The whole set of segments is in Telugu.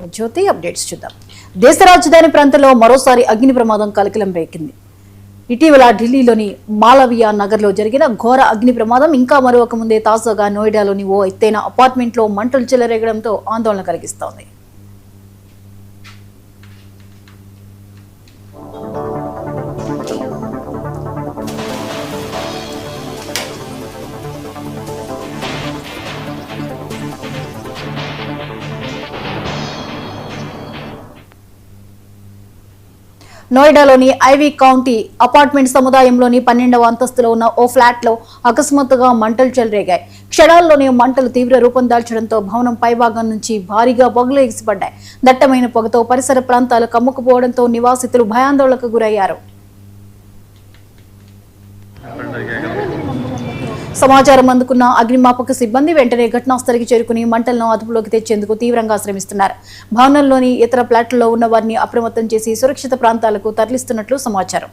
జ్యోతి అప్డేట్స్ చూద్దాం. దేశ రాజధాని ప్రాంతంలో మరోసారి అగ్ని ప్రమాదం కలకలం రేకింది. ఇటీవల ఢిల్లీలోని మాలవియా నగర్లో జరిగిన ఘోర అగ్ని ప్రమాదం ఇంకా మరొక ముందే తాజాగా నోయిడాలోని ఓ ఎత్తైన అపార్ట్మెంట్లో మంటలు చెలరేగడంతో ఆందోళన కలిగిస్తోంది. నోయిడాలోని ఐవీ కౌంటీ అపార్ట్మెంట్ సముదాయంలోని 12వ అంతస్తులో ఉన్న ఓ ఫ్లాట్ లో అకస్మాత్తుగా మంటలు చెలరేగాయి. క్షణాల్లోనే మంటలు తీవ్ర రూపం దాల్చడంతో భవనం పైభాగం నుంచి భారీగా పొగలు ఎగిసిపడ్డాయి. దట్టమైన పొగతో పరిసర ప్రాంతాలు కమ్ముకుపోవడంతో నివాసితులు భయాందోళనకు గురయ్యారు. సమాచారం అందుకున్న అగ్నిమాపక సిబ్బంది వెంటనే ఘటనాస్థలికి చేరుకుని మంటలను అదుపులోకి తెచ్చేందుకు తీవ్రంగా శ్రమిస్తున్నారు. భవనంలోని ఇతర ఫ్లాట్లలో ఉన్న వారిని అప్రమత్తం చేసి సురక్షిత ప్రాంతాలకు తరలిస్తున్నట్లు సమాచారం.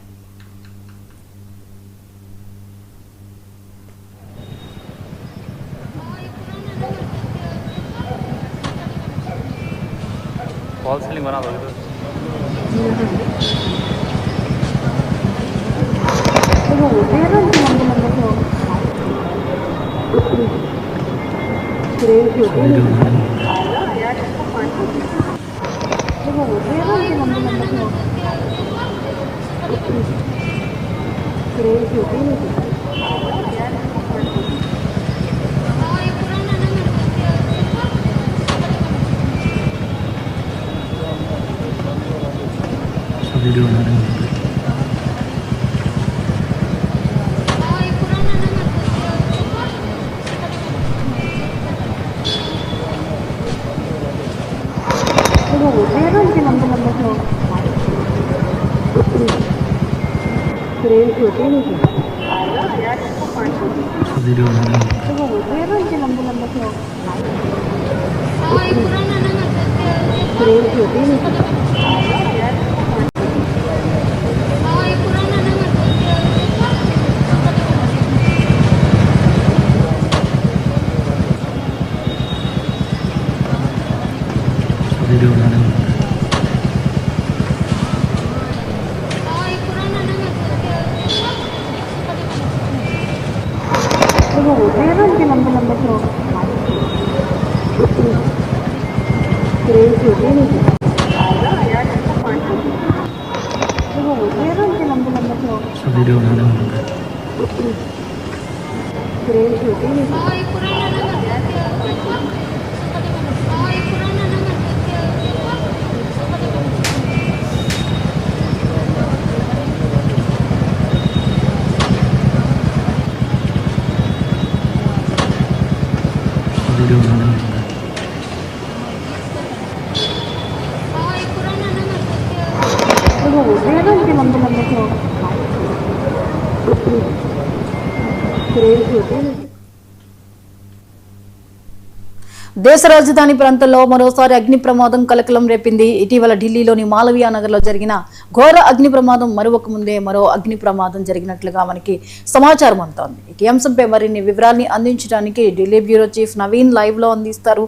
దేశ రాజధాని ప్రాంతంలో మరోసారి అగ్ని ప్రమాదం కలకలం రేపింది. ఇటీవల ఢిల్లీలోని మాలవియా నగర్లో జరిగిన ఘోర అగ్ని ప్రమాదం మరొక ముందే మరో అగ్ని ప్రమాదం జరిగినట్లుగా మనకి సమాచారం అందుతోంది. ఈ అంశంపై మరిన్ని వివరాల్ని అందించడానికి Delhi bureau chief Naveen live లో అందిస్తారు.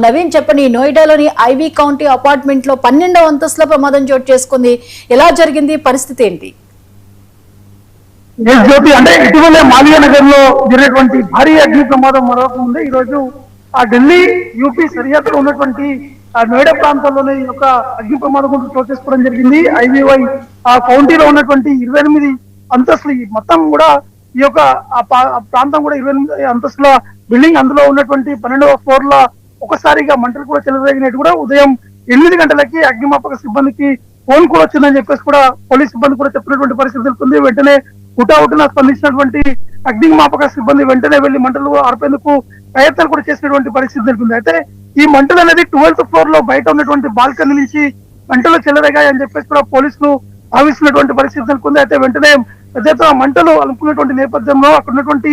నవీన్, చెప్పండి, నోయిడాలోని ఐవీ కౌంటీ అపార్ట్మెంట్ లో 12వ అంతస్తులో ప్రమాదం చోటు చేసుకుంది. ఎలా జరిగింది, పరిస్థితి ఏంటి? జ్యోతి, అంటే ఇటీవలే మాలియా నగర్ లో జరిగినటువంటి భారీ అగ్ని ప్రమాదం మరొక ముందే ఈ రోజు ఆ ఢిల్లీ యూపీ సరిహద్దులో ఉన్నటువంటి నోయిడా ప్రాంతంలోనే ఈ యొక్క అగ్ని ప్రమాదం చోటు చేసుకోవడం జరిగింది. ఐవీవై ఆ కౌంటీలో ఉన్నటువంటి 28 అంతస్తులు మొత్తం కూడా ఈ యొక్క ప్రాంతం కూడా 28 అంతస్తుల బిల్డింగ్, అందులో ఉన్నటువంటి 12వ ఫ్లోర్ లో ఒకసారిగా మంటలు కూడా చెలరేగినట్టు కూడా ఉదయం 8 గంటలకి అగ్నిమాపక సిబ్బందికి ఫోన్ కూడా వచ్చిందని చెప్పేసి కూడా పోలీస్ సిబ్బంది కూడా చెప్పినటువంటి పరిస్థితి తెలుస్తుంది. వెంటనే హుటాహుటిన స్పందించినటువంటి అగ్నిమాపక సిబ్బంది వెంటనే వెళ్లి మంటలు ఆర్పేందుకు ప్రయత్నాలు కూడా చేసినటువంటి పరిస్థితి తెలుస్తుంది. అయితే ఈ మంటలు అనేది 12th ఫ్లోర్ లో బయట ఉన్నటువంటి బాల్కనీ నుంచి మంటలు చెలరేగాయని చెప్పేసి కూడా పోలీసులు భావిస్తున్నటువంటి పరిస్థితి తెలుస్తుంది. అయితే వెంటనే పెద్ద ఎత్తున మంటలు అనుకున్నటువంటి నేపథ్యంలో అక్కడ ఉన్నటువంటి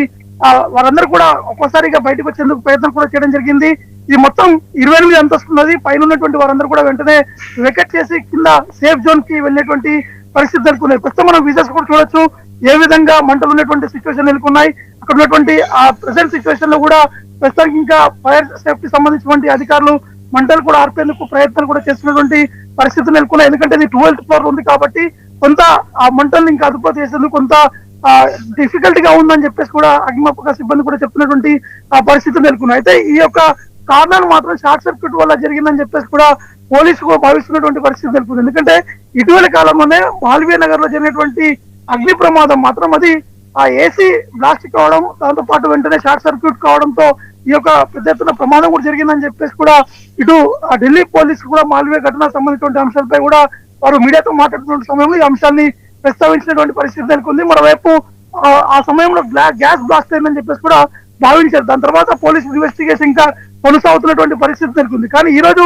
వారందరూ కూడా ఒక్కసారిగా బయటకు వచ్చేందుకు ప్రయత్నం కూడా చేయడం జరిగింది. ఇది మొత్తం 28 అంతస్తున్నది. పైన ఉన్నటువంటి వారందరూ కూడా వెంటనే వెకెట్ చేసి కింద సేఫ్ జోన్ కి వెళ్ళినటువంటి పరిస్థితి నెలకొన్నాయి. ప్రస్తుతం మనం విజువల్స్ కూడా చూడొచ్చు ఏ విధంగా మంటలు ఉన్నటువంటి సిచ్యువేషన్ నెలకొన్నాయి. అక్కడ ఉన్నటువంటి ఆ ప్రెసెంట్ సిచ్యువేషన్ లో కూడా ప్రస్తుతానికి ఇంకా ఫైర్ సేఫ్టీ సంబంధించినటువంటి అధికారులు మంటలు కూడా ఆర్పేందుకు ప్రయత్నాలు కూడా చేస్తున్నటువంటి పరిస్థితి నెలకొన్నాయి. ఎందుకంటే ఇది 12th ఫ్లోర్ ఉంది కాబట్టి కొంత ఆ మంటల్ని ఇంకా అదుపు చేసేందుకు కొంత డిఫికల్ట్ గా ఉందని చెప్పేసి కూడా అగ్నిమాపక సిబ్బంది కూడా చెప్తున్నటువంటి పరిస్థితి నెలకొన్నాయి. అయితే ఈ యొక్క కారణాలు మాత్రం షార్ట్ సర్క్యూట్ వల్ల జరిగిందని చెప్పేసి కూడా పోలీసులు భావిస్తున్నటువంటి పరిస్థితి నెలకొంది. ఎందుకంటే ఇటీవల కాలంలోనే మాల్వీయ నగర్ లో జరిగినటువంటి అగ్ని ప్రమాదం మాత్రం అది ఆ ఏసీ బ్లాస్ట్ కావడం, దాంతో పాటు వెంటనే షార్ట్ సర్క్యూట్ కావడంతో ఈ యొక్క పెద్ద ఎత్తున ప్రమాదం కూడా జరిగిందని చెప్పేసి కూడా ఇటు ఢిల్లీ పోలీసులు కూడా మాల్వీయ ఘటనకు సంబంధించిన అంశాలపై కూడా వారు మీడియాతో మాట్లాడుతున్న సమయంలో ఈ అంశాన్ని ప్రస్తావించినటువంటి పరిస్థితి నెలకొంది. మరోవైపు ఆ సమయంలో గ్యాస్ బ్లాస్ట్ అయిందని చెప్పేసి కూడా భావించారు. దాని తర్వాత పోలీస్ ఇన్వెస్టిగేషన్ ఇంకా కొనసాగుతున్నటువంటి పరిస్థితి నెలకొంది. కానీ ఈ రోజు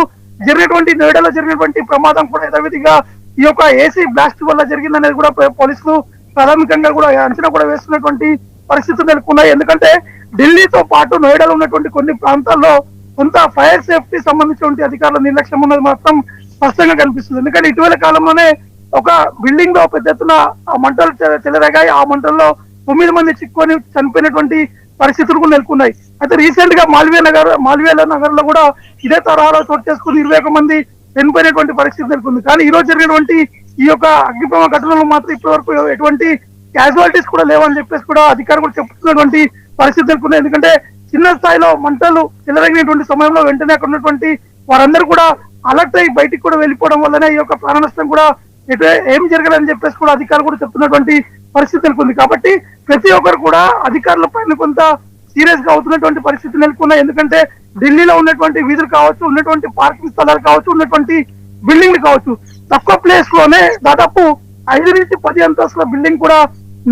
జరిగినటువంటి నోయిడాలో జరిగినటువంటి ప్రమాదం కూడా యథావిధిగా ఈ యొక్క ఏసీ బ్లాస్ట్ వల్ల జరిగిందనేది కూడా పోలీసులు ప్రాథమికంగా కూడా అంచనా కూడా వేస్తున్నటువంటి పరిస్థితులు నెలకొన్నాయి. ఎందుకంటే ఢిల్లీతో పాటు నోయిడాలో ఉన్నటువంటి కొన్ని ప్రాంతాల్లో కొంత ఫైర్ సేఫ్టీ సంబంధించినటువంటి అధికారుల నిర్లక్ష్యం ఉన్నది మాత్రం స్పష్టంగా కనిపిస్తుంది. ఎందుకంటే ఇటీవల కాలంలోనే ఒక బిల్డింగ్ లో పెద్ద ఎత్తున మంటలు చెలరేగాయి. ఆ మంటల్లో 9 మంది చిక్కుకొని చనిపోయినటువంటి పరిస్థితులు కూడా నెలకొన్నాయి. అయితే రీసెంట్ గా మాల్వీయ నగర్ లో కూడా ఇదే తరహాలో చోటు చేసుకుని 21 మంది చనిపోయినటువంటి పరిస్థితి నెలకొంది. కానీ ఈ రోజు జరిగినటువంటి ఈ యొక్క అగ్నిప్రమాద ఘటనలో మాత్రం ఇప్పటి వరకు ఎటువంటి క్యాజువాలిటీస్ కూడా లేవని చెప్పేసి కూడా అధికారులు కూడా చెప్తున్నటువంటి పరిస్థితి నెలకొంది. ఎందుకంటే చిన్న స్థాయిలో మంటలు చెలరగినటువంటి సమయంలో వెంటనే అక్కడ ఉన్నటువంటి వారందరూ కూడా అలర్ట్ అయ్యి బయటికి కూడా వెళ్ళిపోవడం వల్లనే ఈ యొక్క ప్రాణ నష్టం కూడా ఏం జరగదని చెప్పేసి కూడా అధికారులు కూడా చెప్తున్నటువంటి పరిస్థితి నెలకొంది. కాబట్టి ప్రతి ఒక్కరు కూడా అధికారుల పైన కొంత సీరియస్ గా అవుతున్నటువంటి పరిస్థితి నెలకొన్నాయి. ఎందుకంటే ఢిల్లీలో ఉన్నటువంటి వీధులు కావచ్చు, ఉన్నటువంటి పార్కింగ్ స్థలాలు కావచ్చు, ఉన్నటువంటి బిల్డింగ్లు కావచ్చు, తక్కువ ప్లేస్ లోనే దాదాపు 5 నుంచి 10 అంతస్తుల బిల్డింగ్ కూడా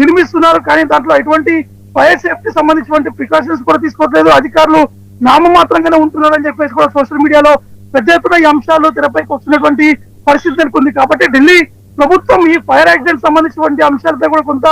నిర్మిస్తున్నారు. కానీ దాంట్లో ఎటువంటి ఫైర్ సేఫ్టీ సంబంధించినటువంటి ప్రికాషన్స్ కూడా తీసుకోవట్లేదు. అధికారులు నామమాత్రంగానే ఉంటున్నారని చెప్పేసి కూడా సోషల్ మీడియాలో పెద్ద ఎత్తున ఈ అంశాలు తెరపైకి వస్తున్నటువంటి పరిస్థితి నెలకొంది. కాబట్టి ఢిల్లీ ప్రభుత్వం ఈ ఫైర్ యాక్సిడెంట్ సంబంధించినటువంటి అంశాలపై కూడా కొంత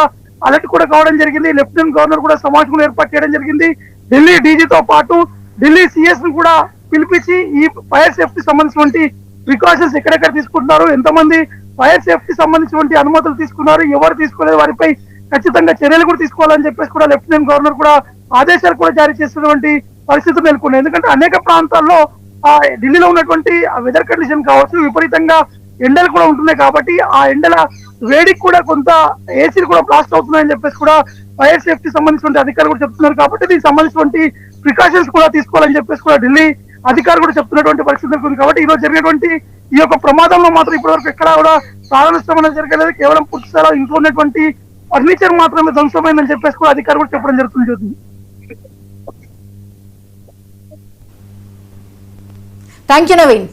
అలర్ట్ కూడా కావడం జరిగింది. లెఫ్టినెంట్ గవర్నర్ కూడా సమావేశం ఏర్పాటు చేయడం జరిగింది. ఢిల్లీ డీజీతో పాటు ఢిల్లీ సిఎస్ ను కూడా పిలిపించి ఈ ఫైర్ సేఫ్టీ సంబంధించినటువంటి ప్రికాషన్స్ ఎక్కడెక్కడ తీసుకుంటున్నారు, ఎంతమంది ఫైర్ సేఫ్టీ సంబంధించినటువంటి అనుమతులు తీసుకున్నారు, ఎవరు తీసుకోలేదు, వారిపై ఖచ్చితంగా చర్యలు కూడా తీసుకోవాలని చెప్పేసి కూడా లెఫ్టినెంట్ గవర్నర్ కూడా ఆదేశాలు కూడా జారీ చేస్తున్నటువంటి పరిస్థితులు నెలకొన్నాయి. ఎందుకంటే అనేక ప్రాంతాల్లో ఢిల్లీలో ఉన్నటువంటి వెదర్ కండిషన్ కావచ్చు, విపరీతంగా ఎండలు కూడా ఉంటున్నాయి. కాబట్టి ఆ ఎండల వేడికి కూడా కొంత ఏసీలు కూడా బ్లాస్ట్ అవుతున్నాయని చెప్పేసి కూడా ఫైర్ సేఫ్టీ సంబంధించిన అధికారులు కూడా చెప్తున్నారు. కాబట్టి దీనికి సంబంధించినటువంటి ప్రికాషన్స్ కూడా తీసుకోవాలని చెప్పేసి కూడా ఢిల్లీ అధికారులు కూడా చెప్తున్నటువంటి పరిస్థితి ఉంది. కాబట్టి ఈ రోజు జరిగినటువంటి ఈ యొక్క ప్రమాదంలో మాత్రం ఇప్పటివరకు ఎక్కడా కూడా ప్రాణ నష్టం అనేది జరగలేదు. కేవలం పూర్తి స్థాయిలో ఇంట్లో ఉన్నటువంటి ఫర్నిచర్ మాత్రమే ధ్వంసమైందని చెప్పేసి కూడా అధికారులు కూడా చెప్పడం జరుగుతుంది. Thank you Naveen.